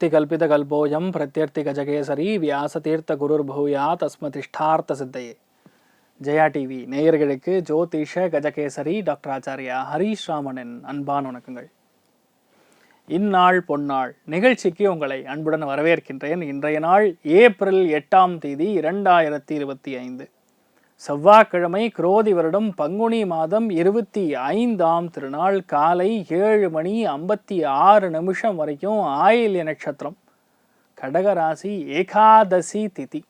அர்த்திகல்பிதகல்போயம் பிரத்யர்த்திகஜகேசரி வியாசதீர்த்த குருர்பூயாத் அஸ்மதிஷ்டார்த்த சித்தையே. Jaya TV நேயர்களுக்கு ஜோதிஷ Gajakesari doctor Acharya Harish ராமனின் அன்பான வணக்கங்கள். இந்நாள் பொன்னாள் நிகழ்ச்சிக்கு உங்களை அன்புடன் வரவேற்கின்றேன். இன்றைய நாள் ஏப்ரல் 8ஆம் தேதி 2025 செவ்வாய்க்கிழமை, குரோதி வருடம் பங்குனி மாதம் 25ஆம் திருநாள். காலை 7:56 வரைக்கும் ஆயில்ய நட்சத்திரம், கடகராசி, ஏகாதசி திதி.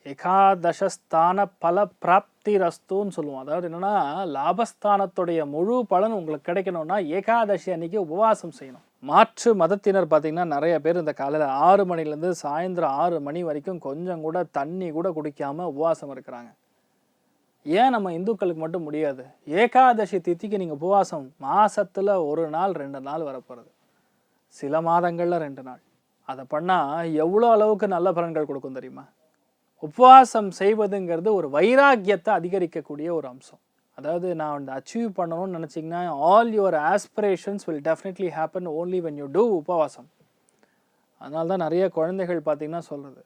ஏகாதசஸ்தான பல பிராப்தி ரஸ்துன்னு சொல்லுவோம். அதாவது என்னன்னா, லாபஸ்தானத்துடைய முழு பலன் உங்களுக்கு கிடைக்கணும்னா ஏகாதசி அன்னைக்கு உபவாசம் செய்யணும். மாற்று மதத்தினர் பார்த்தீங்கன்னா நிறைய பேர் இந்த காலையில் 6 மணிலேருந்து சாயந்தரம் 6 மணி வரைக்கும் கொஞ்சம் கூட தண்ணி கூட குடிக்காம உபவாசம் இருக்கிறாங்க. ஏன் நம்ம இந்துக்களுக்கு மட்டும் முடியாது? ஏகாதசி திதிக்கு நீங்கள் உபவாசம் மாசத்துல 1 நாள் 2 நாள் வரப்போகிறது, சில மாதங்கள்ல 2 நாள். அதை பண்ணால் எவ்வளோ அளவுக்கு நல்ல பலன்கள் கொடுக்கும் தெரியுமா? உபவாசம் செய்வதுங்கிறது ஒரு வைராக்கியத்தை அதிகரிக்கக்கூடிய ஒரு அம்சம். அதாவது நான் வந்து அச்சீவ் பண்ணணும்னு நினச்சிங்கன்னா all your aspirations will definitely happen only when you do உபவாசம். அதனால தான் நிறைய குழந்தைகள் பார்த்திங்கன்னா சொல்கிறது,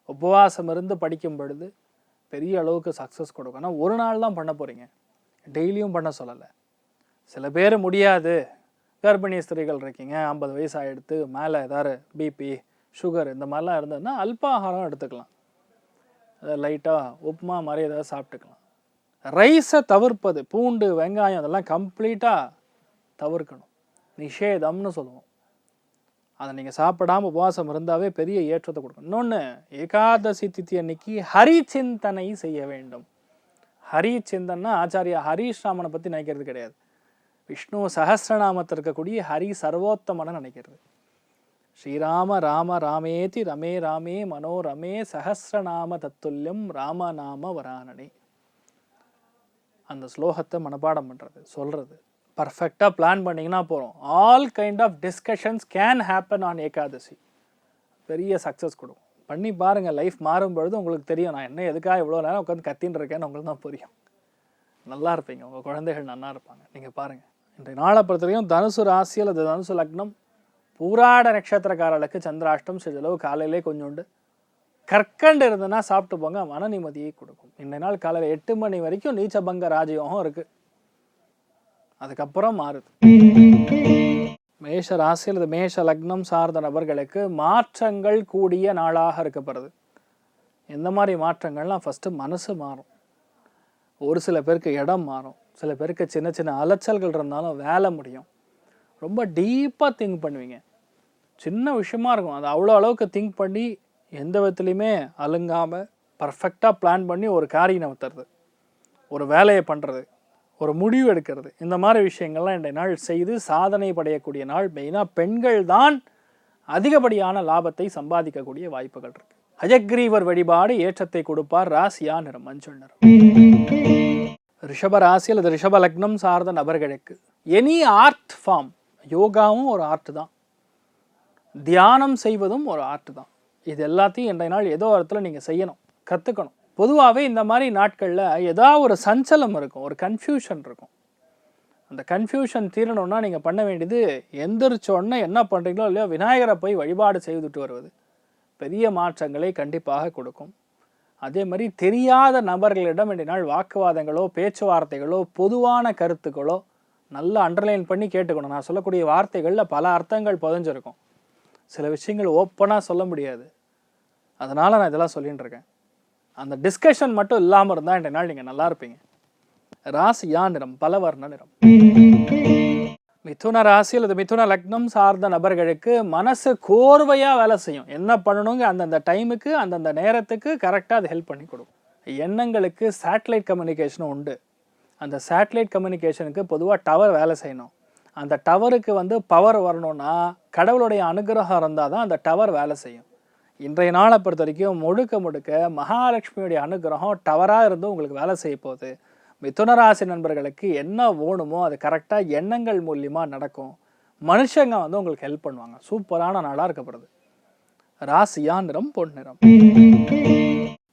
உபவாசம் இருந்து படிக்கும் பொழுது பெரிய அளவுக்கு சக்ஸஸ் கொடுக்கும். ஆனால் 1 நாள் தான் பண்ண போகிறீங்க, டெய்லியும் பண்ண சொல்லலை. சில பேர் முடியாது, கர்ப்பிணி ஸ்திரீகள் இருக்கீங்க, 50 வயசு ஆகிடுத்து, மேலே ஏதாவது பிபி சுகர் இந்த மாதிரிலாம் இருந்ததுன்னா அல்பாகாரம் எடுத்துக்கலாம். அதை லைட்டாக உப்புமா மாதிரி ஏதாவது சாப்பிட்டுக்கலாம். ரைஸை தவிர்ப்பது, பூண்டு வெங்காயம் அதெல்லாம் கம்ப்ளீட்டாக தவிர்க்கணும், நிஷேதம்னு சொல்லுவோம். அதை நீங்கள் சாப்பிடாமல் உபவாசம் இருந்தாவே பெரிய ஏற்றத்தை கொடுக்கும். இன்னொன்று, ஏகாதசி திதி அன்னைக்கு ஹரிச்சிந்தனை செய்ய வேண்டும். ஹரிச்சிந்தன்னா ஆச்சாரியா ஹரீஷ் ராமனை பற்றி நினைக்கிறது கிடையாது, விஷ்ணு சஹஸ்ரநாமத்தில் இருக்கக்கூடிய ஹரி சர்வோத்தமனை நினைக்கிறது. ஸ்ரீராம ராம ராமேதி ரமே ராமே மனோரமே சஹஸ்ரநாம தத்துல்யம் ராமநாம வரானனே. அந்த ஸ்லோகத்தை மனப்பாடம் பண்ணுறது, சொல்கிறது, பர்ஃபெக்டாக பிளான் பண்ணிங்கன்னா போகிறோம். All kind of discussions can happen on Ekadashi. பெரிய சக்ஸஸ் கொடுக்கும். பண்ணி பாருங்கள், லைஃப் மாறும் பொழுது உங்களுக்கு தெரியும் நான் என்ன எதுக்காக இவ்வளோ நேரம் உட்காந்து கத்தின்னு இருக்கேன்னு உங்களுக்கு தான் புரியும். நல்லா இருப்பீங்க, உங்கள் குழந்தைகள் நல்லா இருப்பாங்க. நீங்கள் பாருங்கள், இன்றைய நாளை பொறுத்த வரைக்கும் தனுசு ராசி அல்லது தனுசு லக்னம், பூராட நட்சத்திரக்காரர்களுக்கு சந்திராஷ்டம். சிறிதளவு காலையிலே கொஞ்சோண்டு கற்கண்டு இருந்ததுன்னா சாப்பிட்டு போங்க, மன நிம்மதியை கொடுக்கும். இன்றைய நாள் காலையில் 8 மணி வரைக்கும் நீச்சபங்க ராஜயோகம் இருக்குது, அதுக்கப்புறம் மாறுது. மேஷ ராசி அல்லது மேஷ லக்னம் சார்ந்த நபர்களுக்கு மாற்றங்கள் கூடிய நாளாக இருக்கப்படுது. எந்த மாதிரி மாற்றங்கள்லாம், ஃபஸ்ட்டு மனசு மாறும், ஒரு சில பேருக்கு இடம் மாறும், சில பேருக்கு சின்ன சின்ன அலைச்சல்கள் இருந்தாலும் வேலை முடியும். ரொம்ப டீப்பாக திங்க் பண்ணுவீங்க, சின்ன விஷயமா இருக்கும், அது அவ்வளோ அளவுக்கு திங்க் பண்ணி எந்த விதத்துலையுமே அலுங்காமல் பர்ஃபெக்டாக பிளான் பண்ணி ஒரு காரியம் நகர்த்துறது, ஒரு வேலையை பண்ணுறது, ஒரு முடிவு எடுக்கிறது, இந்த மாதிரி விஷயங்கள்லாம் இன்றைய நாள் செய்து சாதனை படையக்கூடிய நாள். மெயினாக பெண்கள் தான் அதிகப்படியான லாபத்தை சம்பாதிக்கக்கூடிய வாய்ப்புகள் இருக்கு. அஜக்ரீவர் வழிபாடு ஏற்றத்தை கொடுப்பார். ராசியா நிறம் மஞ்சள் நிறம். ரிஷப ராசி அல்லது ரிஷப லக்னம் சார்ந்த நபர்களுக்கு எனி ஆர்ட் ஃபார்ம், யோகாவும் ஒரு ஆர்ட் தான், தியானம் செய்வதும் ஒரு ஆர்ட் தான். இது எல்லாத்தையும் இன்றைய நாள் ஏதோ இடத்துல நீங்கள் செய்யணும், கற்றுக்கணும். பொதுவாகவே இந்த மாதிரி நாட்களில் ஏதாவது ஒரு சஞ்சலம் இருக்கும், ஒரு கன்ஃபியூஷன் இருக்கும். அந்த கன்ஃபியூஷன் தீரணும்னா நீங்கள் பண்ண வேண்டியது, எந்திரிச்சோடனே என்ன பண்ணுறீங்களோ இல்லையோ விநாயகரை போய் வழிபாடு செய்துட்டு வருவது பெரிய மாற்றங்களை கண்டிப்பாக கொடுக்கும். அதே மாதிரி தெரியாத நபர்களிடம் இன்றைய நாள் வாக்குவாதங்களோ பேச்சுவார்த்தைகளோ பொதுவான கருத்துக்களோ நல்லா அண்டர்லைன் பண்ணி கேட்டுக்கணும். நான் சொல்லக்கூடிய வார்த்தைகளில் பல அர்த்தங்கள் புதைஞ்சிருக்கும், சில விஷயங்கள் ஓப்பனாக சொல்ல முடியாது, அதனால் நான் இதெல்லாம் சொல்லிகிட்டு இருக்கேன். அந்த டிஸ்கஷன் மட்டும் இல்லாமல் இருந்தால் இன்றைய நாள் நீங்கள் நல்லா இருப்பீங்க. ராசியா நிறம் பலவர்ண நிறம். மிதுன ராசி அல்லது மிதுன லக்னம் சார்ந்த நபர்களுக்கு மனசு கோர்வையாக வேலை செய்யும். என்ன பண்ணணுங்க அந்தந்த டைமுக்கு அந்தந்த நேரத்துக்கு கரெக்டாக அது ஹெல்ப் பண்ணி கொடுக்கும். எண்ணங்களுக்கு சேட்டலைட் கம்யூனிகேஷனும் உண்டு. அந்த சேட்டலைட் கம்யூனிகேஷனுக்கு பொதுவாக டவர் வேலை செய்யணும். அந்த டவருக்கு பவர் வரணும்னா கடவுளுடைய அனுகிரகம் இருந்தால் தான் அந்த டவர் வேலை செய்யும். இன்றைய நாளை பொறுத்த வரைக்கும் முழுக்க மகாலட்சுமியுடைய அனுகிரகம் டவராக இருந்து உங்களுக்கு வேலை செய்ய போகுது. மிதுனராசி நண்பர்களுக்கு என்ன வேணுமோ அது கரெக்டாக எண்ணங்கள் மூலியமாக நடக்கும். மனுஷங்க உங்களுக்கு ஹெல்ப் பண்ணுவாங்க. சூப்பரான நாளாக இருக்கப்படுது. ராசியா நிறம் பொன்னிறம்.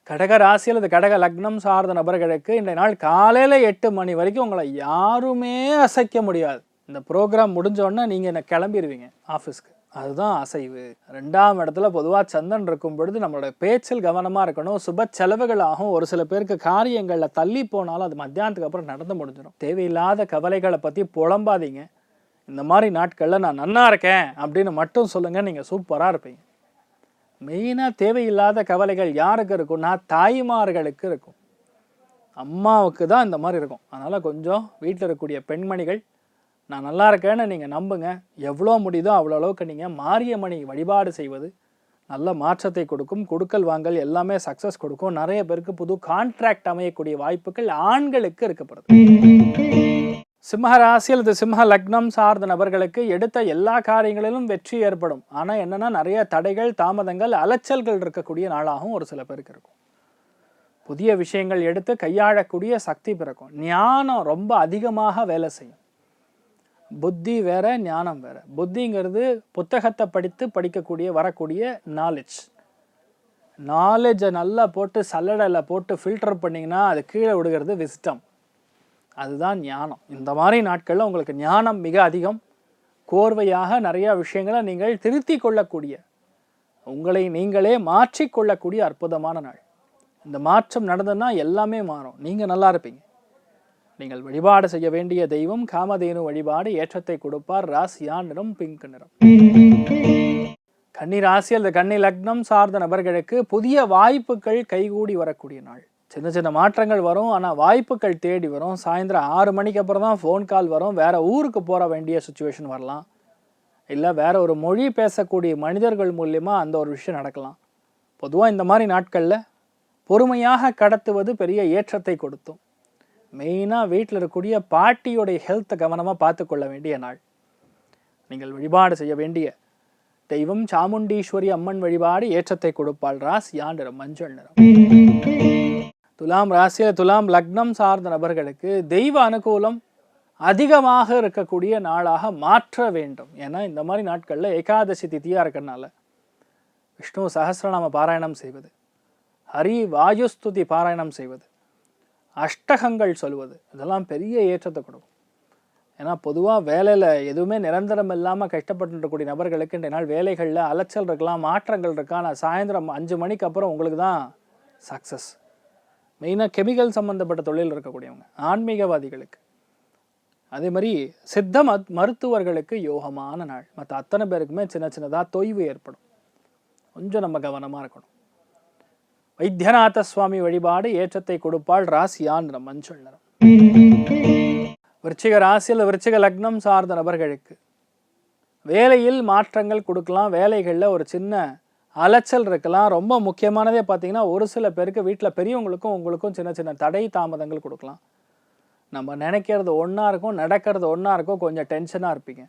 கடக ராசி அல்லது கடக லக்னம் சார்ந்த நபர்களுக்கு இன்றைய நாள் காலையில் 8 மணி வரைக்கும் உங்களை யாருமே அசைக்க முடியாது. இந்த ப்ரோக்ராம் முடிஞ்சோடனே நீங்கள் என்ன கிளம்பிடுவீங்க ஆஃபீஸ்க்கு. அதுதான் அசைவு. 2ஆம் இடத்துல பொதுவாக சந்திரன் இருக்கும் பொழுது நம்மளோட பேச்சில் கவனமாக இருக்கணும். சுப செலவுகள் ஆகும். ஒரு சில பேருக்கு காரியங்களில் தள்ளி போனாலும் அது மத்தியானத்துக்கு அப்புறம் நடந்து முடிஞ்சிடும். தேவையில்லாத கவலைகளை பற்றி புலம்பாதீங்க. இந்த மாதிரி நாட்களில் நான் நன்னா இருக்கேன் அப்படின்னு மட்டும் சொல்லுங்கள், நீங்கள் சூப்பராக இருப்பீங்க. மெயினாக தேவையில்லாத கவலைகள் யாருக்கு இருக்கும்னா தாய்மார்களுக்கு இருக்கும். அம்மாவுக்கு தான் இந்த மாதிரி இருக்கும். அதனால் கொஞ்சம் வீட்டில் இருக்கக்கூடிய பெண்மணிகள் நான் நல்லா இருக்கேன்னு நீங்கள் நம்புங்க. எவ்வளோ முடியுதோ அவ்வளோ அளவுக்கு நீங்கள் மாரியம்மனை வழிபாடு செய்வது நல்ல மாற்றத்தை கொடுக்கும். கொடுக்கல் வாங்கல் எல்லாமே சக்ஸஸ் கொடுக்கும். நிறைய பேருக்கு புது கான்ட்ராக்ட் அமையக்கூடிய வாய்ப்புகள் ஆண்களுக்கு இருக்கப்படுது. சிம்ம ராசி அல்லது சிம்ம லக்னம் சார்ந்த நபர்களுக்கு எடுத்த எல்லா காரியங்களிலும் வெற்றி ஏற்படும். ஆனால் என்னென்னா நிறைய தடைகள், தாமதங்கள், அலைச்சல்கள் இருக்கக்கூடிய நாளாகவும் ஒரு சில பேருக்கு இருக்கும். புதிய விஷயங்கள் எடுத்து கையாளக்கூடிய சக்தி பிறக்கும். ஞானம் ரொம்ப அதிகமாக வேலை செய்யும். புத்தி வேற, ஞானம் வேற. புத்திங்கிறது புத்தகத்தை படிக்கக்கூடிய வரக்கூடிய நாலேஜை நல்லா போட்டு சல்லடையில் போட்டு ஃபில்டர் பண்ணிங்கன்னா அது கீழே விடுகிறது விஸ்டம். அதுதான் ஞானம். இந்த மாதிரி நாட்களில் உங்களுக்கு ஞானம் மிக அதிகம். கோர்வையாக நிறையா விஷயங்களை நீங்கள் திருத்தி கொள்ளக்கூடிய, உங்களை நீங்களே மாற்றிக்கொள்ளக்கூடிய அற்புதமான நாள். இந்த மாற்றம் நடந்ததுன்னா எல்லாமே மாறும். நீங்கள் நல்லா இருப்பீங்க. நீங்கள் வழிபாடு செய்ய வேண்டிய தெய்வம் காமதேனு வழிபாடு. ஏற்றத்தை கொடுப்பார். ராசியா நிறம் பிங்க் நிறம். கன்னி ராசி அல்லது கன்னி லக்னம் சார்ந்த நபர்களுக்கு புதிய வாய்ப்புகள் கைகூடி வரக்கூடிய நாள். சின்ன சின்ன மாற்றங்கள் வரும். ஆனால் வாய்ப்புகள் தேடி வரும். சாயந்தரம் 6 மணிக்கு அப்புறம் தான் ஃபோன் கால் வரும். வேற ஊருக்கு போக வேண்டிய சுச்சுவேஷன் வரலாம். இல்லை வேற ஒரு மொழி பேசக்கூடிய மனிதர்கள் மூலியமாக அந்த ஒரு விஷயம் நடக்கலாம். பொதுவாக இந்த மாதிரி நாட்களில் பொறுமையாக கடத்துவது பெரிய ஏற்றத்தை கொடுத்தும். மெயினாக வீட்டில் இருக்கக்கூடிய பாட்டியோடைய ஹெல்த்தை கவனமாக பார்த்து கொள்ள வேண்டிய நாள். நீங்கள் வழிபாடு செய்ய வேண்டிய தெய்வம் சாமுண்டீஸ்வரி அம்மன் வழிபாடு. ஏற்றத்தை கொடுப்பாள். ராசியா நிறம் மஞ்சள் நிறம். துலாம் ராசியில் துலாம் லக்னம் சார்ந்த நபர்களுக்கு தெய்வ அனுகூலம் அதிகமாக இருக்கக்கூடிய நாளாக மாற்ற வேண்டும். ஏன்னா இந்த மாதிரி நாட்களில் ஏகாதசி திதியாக இருக்கிறனால விஷ்ணு சஹஸ்ரநாம பாராயணம் செய்வது, ஹரி வாயுஸ்துதி பாராயணம் செய்வது, அஷ்டகங்கள் சொல்வது, இதெல்லாம் பெரிய ஏற்றத்தை கொடுக்கும். ஏன்னா பொதுவாக வேலையில் எதுவுமே நிரந்தரம் இல்லாமல் கஷ்டப்பட்டுருக்கக்கூடிய நபர்களுக்கு இன்றைய நாள் வேலைகளில் அலைச்சல் இருக்கலாம், மாற்றங்கள் இருக்கா. நான் சாயந்தரம் 5 மணிக்கு அப்புறம் உங்களுக்கு தான் சக்ஸஸ். மெயினாக கெமிக்கல் சம்மந்தப்பட்ட தொழில் இருக்கக்கூடியவங்க, ஆன்மீகவாதிகளுக்கு, அதே மாதிரி சித்த மருத்துவர்களுக்கு யோகமான நாள். மற்ற அத்தனை பேருக்குமே சின்ன சின்னதாக தொய்வு ஏற்படும். கொஞ்சம் நம்ம கவனமாக இருக்கணும். வைத்தியநாத சுவாமி வழிபாடு. ஏற்றத்தை கொடுப்பாள். ராசியா நிறம் மஞ்சள் நிறம். விருச்சிக ராசியில் விருச்சிக லக்னம் சார்ந்த நபர்களுக்கு வேலையில் மாற்றங்கள் கொடுக்கலாம். வேலைகளில் ஒரு சின்ன அலைச்சல் இருக்கலாம். ரொம்ப முக்கியமானதே பார்த்தீங்கன்னா ஒரு சில பேருக்கு வீட்டில் பெரியவங்களுக்கும் உங்களுக்கும் சின்ன சின்ன தடை தாமதங்கள் கொடுக்கலாம். நம்ம நினைக்கிறது ஒன்றா இருக்கும், நடக்கிறது ஒன்றா இருக்கும். கொஞ்சம் டென்ஷனாக இருப்பீங்க.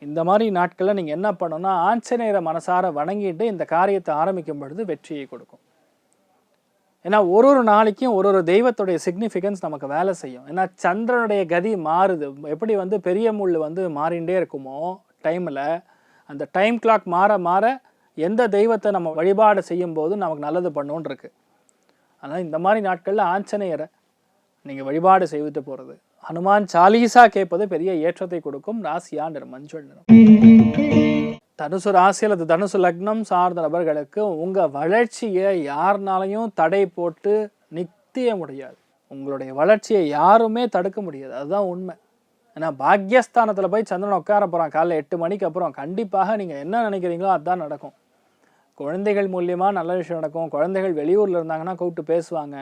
இந்த மாதிரி நாட்களில் நீங்கள் என்ன பண்ணணும்னா ஆஞ்சநேயரை மனசார வணங்கிட்டு இந்த காரியத்தை ஆரம்பிக்கும் பொழுது வெற்றியை கொடுக்கும். ஏன்னா ஒரு நாளைக்கும் ஒரு தெய்வத்துடைய சிக்னிஃபிகன்ஸ் நமக்கு வேலை செய்யும். ஏன்னா சந்திரனுடைய கதி மாறுது. எப்படி பெரிய முள் மாறிண்டே இருக்குமோ டைமில், அந்த டைம் கிளாக் மாற மாற எந்த தெய்வத்தை நம்ம வழிபாடு செய்யும் போது நமக்கு நல்லது பண்ணுன்னு இருக்கு. அதனால் இந்த மாதிரி நாட்களில் ஆஞ்சநேயரை நீங்கள் வழிபாடு செய்துட்டு போகிறது, ஹனுமான் சாலீசா கேட்பது பெரிய ஏற்றத்தை கொடுக்கும். ராசியா நிறம் மஞ்சள் நிறம். தனுசு ராசி அல்லது தனுசு லக்னம் சார்ந்த நபர்களுக்கு உங்கள் வளர்ச்சியை யாருனாலையும் தடை போட்டு நிறுத்த முடியாது. உங்களுடைய வளர்ச்சியை யாருமே தடுக்க முடியாது. அதுதான் உண்மை. ஏன்னா பாக்யஸ்தானத்தில் போய் சந்திரன் உட்கார போகிறான் காலைல 8 மணிக்கு அப்புறம். கண்டிப்பாக நீங்கள் என்ன நினைக்கிறீங்களோ அதுதான் நடக்கும். குழந்தைகள் மூலியமாக நல்ல விஷயம் நடக்கும். குழந்தைகள் வெளியூரில் இருந்தாங்கன்னா கூப்பிட்டு பேசுவாங்க.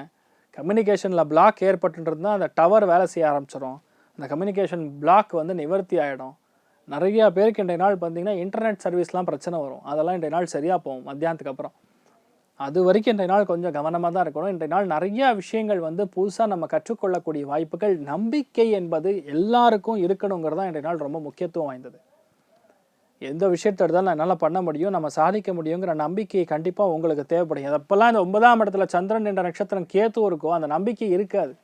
கம்யூனிகேஷனில் பிளாக் ஏற்பட்டுருந்தால் அந்த டவர் வேலை செய்ய ஆரம்பிச்சிடும். அந்த கம்யூனிகேஷன் பிளாக் நிவர்த்தி ஆகிடும். நிறையா பேருக்கு இன்றைய நாள் பார்த்தீங்கன்னா இன்டர்நெட் சர்வீஸ்லாம் பிரச்சனை வரும். அதெல்லாம் இன்றைய நாள் சரியாக போகும் மத்தியானத்துக்கு அப்புறம். அது வரைக்கும் இன்றைய நாள் கொஞ்சம் கவனமாக தான் இருக்கணும். இன்றைய நாள் நிறையா விஷயங்கள் புதுசாக நம்ம கற்றுக்கொள்ளக்கூடிய வாய்ப்புகள். நம்பிக்கை என்பது எல்லாருக்கும் இருக்கணுங்கிறது தான் இன்றைய நாள் ரொம்ப முக்கியத்துவம் வாய்ந்தது. எந்த விஷயத்தை எடுத்தாலும் என்னால் பண்ண முடியும், நம்ம சாதிக்க முடியுங்கிற நம்பிக்கை கண்டிப்பாக உங்களுக்கு தேவைப்படும். அப்போல்லாம் இந்த 9ஆம் இடத்துல சந்திரன் என்ற நட்சத்திரம் கேத்து இருக்கோ அந்த நம்பிக்கை இருக்காது.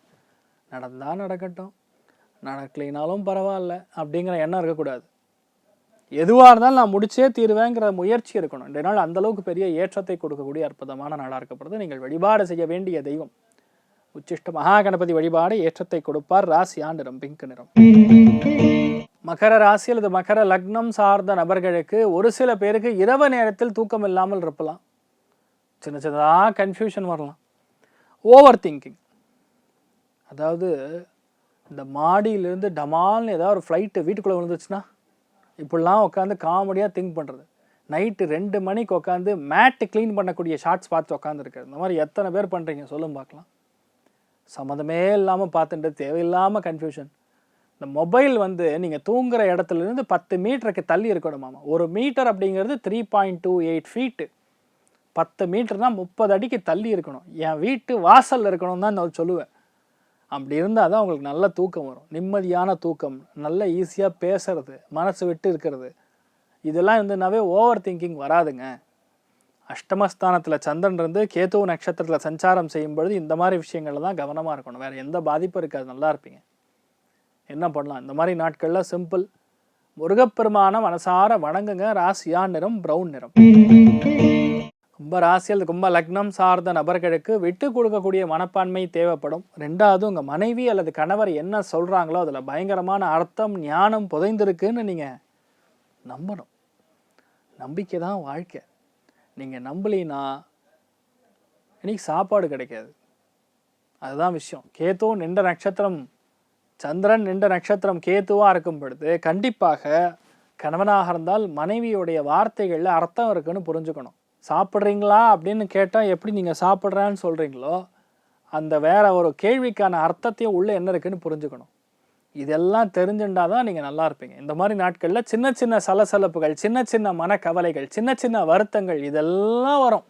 நடந்தால் நடக்கட்டும், நடக்கலைனாலும் பரவாயில்ல அப்படிங்கிற எண்ணம் இருக்கக்கூடாது. எதுவாக இருந்தாலும் நான் முடிச்சே தீருவேங்கிற முயற்சி இருக்கணும். இந்த நாள் அந்தளவுக்கு பெரிய ஏற்றத்தை கொடுக்கக்கூடிய அற்புதமான நாளாக இருக்கப்படுது. நீங்கள் வழிபாடு செய்ய வேண்டிய தெய்வம் உச்சிஷ்ட மகா கணபதி வழிபாடு. ஏற்றத்தை கொடுப்பார். ராசியா நிறம் பிங்க் நிறம். மகர ராசி அல்லது மகர லக்னம் சார்ந்த நபர்களுக்கு ஒரு சில பேருக்கு இரவு நேரத்தில் தூக்கம் இல்லாமல் இருப்பலாம். சின்ன சின்னதாக கன்ஃபியூஷன் வரலாம். ஓவர் திங்கிங், அதாவது இந்த மாடியிலேருந்து டமால்னு ஏதாவது ஒரு ஃப்ளைட்டு வீட்டுக்குள்ளே விழுந்துச்சுன்னா இப்படிலாம் உட்காந்து காமெடியாக திங்க் பண்ணுறது. நைட்டு 2 மணிக்கு உட்காந்து மேட்டு க்ளீன் பண்ணக்கூடிய ஷார்ட்ஸ் பார்த்து உட்காந்துருக்காரு. இந்த மாதிரி எத்தனை பேர் பண்ணுறீங்க சொல்லும் பார்க்கலாம். சம்மந்தமே இல்லாமல் பார்த்துட்டு தேவையில்லாமல் கன்ஃபியூஷன். இந்த மொபைல் நீங்கள் தூங்குகிற இடத்துலேருந்து 10 மீட்டருக்கு தள்ளி இருக்கணுமாமா. 1 மீட்டர் அப்படிங்கிறது 3.28 ஃபீட்டு. 10 மீட்டர்னால் 30 அடிக்கு தள்ளி இருக்கணும். என் வீட்டு வாசலில் இருக்கணும் தான் நான் சொல்லுவேன். அப்படி இருந்தால் தான் உங்களுக்கு நல்ல தூக்கம் வரும், நிம்மதியான தூக்கம், நல்ல ஈஸியாக பேசுறது, மனசு விட்டு இருக்கிறது. இதெல்லாம் இருந்துனாவே ஓவர் திங்கிங் வராதுங்க. அஷ்டமஸ்தானத்தில் சந்திரன் இருந்து கேது நட்சத்திரத்தில் சஞ்சாரம் செய்யும் பொழுது இந்த மாதிரி விஷயங்கள்ல தான் கவனமாக இருக்கணும். வேறு எந்த பாதிப்பும் இருக்காது, நல்லா இருப்பீங்க. என்ன பண்ணலாம் இந்த மாதிரி நாட்களில்? சிம்பிள், முருகப்பெருமான மனசார வணங்குங்க. ராசியா நிறம் ப்ரௌன் நிறம். கும்ப ராசி அல்லது கும்ப லக்னம் சார்ந்த நபர்களுக்கு விட்டு கொடுக்கக்கூடிய மனப்பான்மை தேவைப்படும். ரெண்டாவது, உங்கள் மனைவி அல்லது கணவர் என்ன சொல்கிறாங்களோ அதில் பயங்கரமான அர்த்தம் ஞானம் புதைந்திருக்குன்னு நீங்கள் நம்பணும். நம்பிக்கை தான் வாழ்க்கை. நீங்கள் நம்பலினா இன்னைக்கு சாப்பாடு கிடைக்காது. அதுதான் விஷயம். கேது நின்ற நட்சத்திரம், சந்திரன் நின்ற நட்சத்திரம் கேதுவாக இருக்கும் பொழுது கண்டிப்பாக கணவனாக இருந்தால் மனைவியுடைய வார்த்தைகளில் அர்த்தம் இருக்குன்னு புரிஞ்சுக்கணும். சாப்பிட்றீங்களா அப்படின்னு கேட்டால் எப்படி நீங்கள் சாப்பிட்றான்னு சொல்கிறீங்களோ அந்த வேற ஒரு கேள்விக்கான அர்த்தத்தையும் உள்ளே என்ன இருக்குன்னு புரிஞ்சுக்கணும். இதெல்லாம் தெரிஞ்சுட்டால் தான் நீங்கள் நல்லா இருப்பீங்க. இந்த மாதிரி நாட்களில் சின்ன சின்ன சலசலப்புகள், சின்ன சின்ன மனக்கவலைகள், சின்ன சின்ன வருத்தங்கள் இதெல்லாம் வரும்.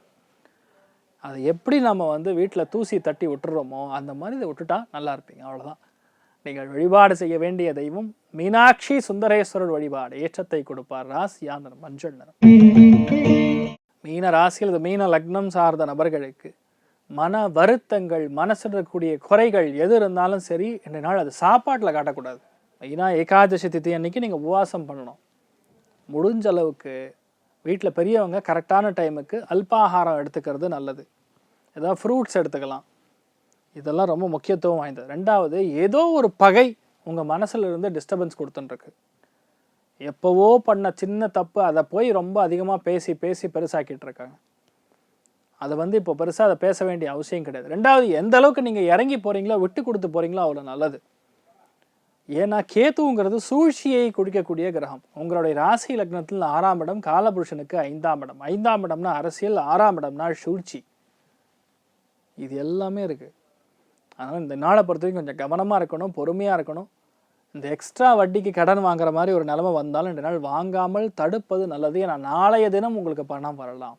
அதை எப்படி நம்ம வீட்டில் தூசி தட்டி விட்டுறோமோ அந்த மாதிரி இதை விட்டுட்டா நல்லா இருப்பீங்க. அவ்வளோதான். நீங்கள் வழிபாடு செய்ய வேண்டிய தெய்வம் மீனாட்சி சுந்தரேஸ்வரர் வழிபாடு. ஏற்றத்தை கொடுப்பார். ராசியா நிறம் மஞ்சள் நிறம். மீன ராசியில் மீன லக்னம் சார்ந்த நபர்களுக்கு மன வருத்தங்கள், மனசில் இருக்கக்கூடிய குறைகள் எது இருந்தாலும் சரி, இந்த நாள் அது சாப்பாட்டில் காட்டக்கூடாது. மெயினாக ஏகாதசி திதி அன்னைக்கு நீங்கள் உபவாசம் பண்ணணும். முடிஞ்ச அளவுக்கு வீட்டில் பெரியவங்க கரெக்டான டைமுக்கு அல்பாகாரம் எடுத்துக்கிறது நல்லது. ஏதாவது ஃப்ரூட்ஸ் எடுத்துக்கலாம். இதெல்லாம் ரொம்ப முக்கியத்துவம் வாய்ந்தது. ரெண்டாவது, ஏதோ ஒரு பகை உங்கள் மனசில் இருந்து டிஸ்டர்பன்ஸ் கொடுத்துட்டுருக்கு. எப்போவோ பண்ண சின்ன தப்பு அதை போய் ரொம்ப அதிகமாக பேசி பேசி பெருசாக்கிட்டு இருக்காங்க. அதை இப்போ பெருசாக அதை பேச வேண்டிய அவசியம் கிடையாது. ரெண்டாவது, எந்த அளவுக்கு நீங்கள் இறங்கி போகிறீங்களோ, விட்டு கொடுத்து போகிறீங்களோ அவ்வளோ நல்லது. ஏன்னா கேதுங்கிறது சூழ்ச்சியை குடிக்கக்கூடிய கிரகம். உங்களுடைய ராசி லக்னத்தில் 6ஆம் இடம் காலபுருஷனுக்கு 5ஆம் இடம். 5ஆம் இடம்னா அரசியல், 6ஆம் இடம்னா சூழ்ச்சி. இது எல்லாமே இருக்குது. அதனால் இந்த நாளை பொறுத்த வரைக்கும் கொஞ்சம் கவனமாக இருக்கணும், பொறுமையாக இருக்கணும். இந்த எக்ஸ்ட்ரா வட்டிக்கு கடன் வாங்குற மாதிரி ஒரு நிலைமை வந்தாலும் இந்த நாள் வாங்காமல் தடுப்பது நல்லது. ஏன்னா நாளைய தினம் உங்களுக்கு பணம் வரலாம்.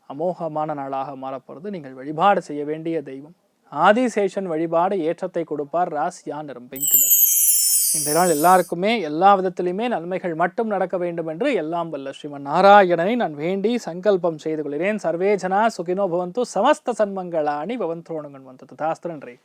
அமோகமான நாளாக மாறப்போகிறது. நீங்கள் வழிபாடு செய்ய வேண்டிய தெய்வம் ஆதிசேஷன் வழிபாடு. ஏற்றத்தை கொடுப்பார். ராசியா நிறம் பிங்க் நிறம். இந்த நாள் எல்லாருக்குமே எல்லா விதத்திலுமே நன்மைகள் மட்டும் நடக்க வேண்டும் என்று எல்லாம் வல்ல ஸ்ரீமன் நாராயணனை நான் வேண்டி சங்கல்பம் செய்து கொள்கிறேன். சர்வே ஜனா சுகினோ பவந்து, சமஸ்த சன்மங்களாணி பவந்தோணுங்கன் வந்து தாஸ்திரன்றே.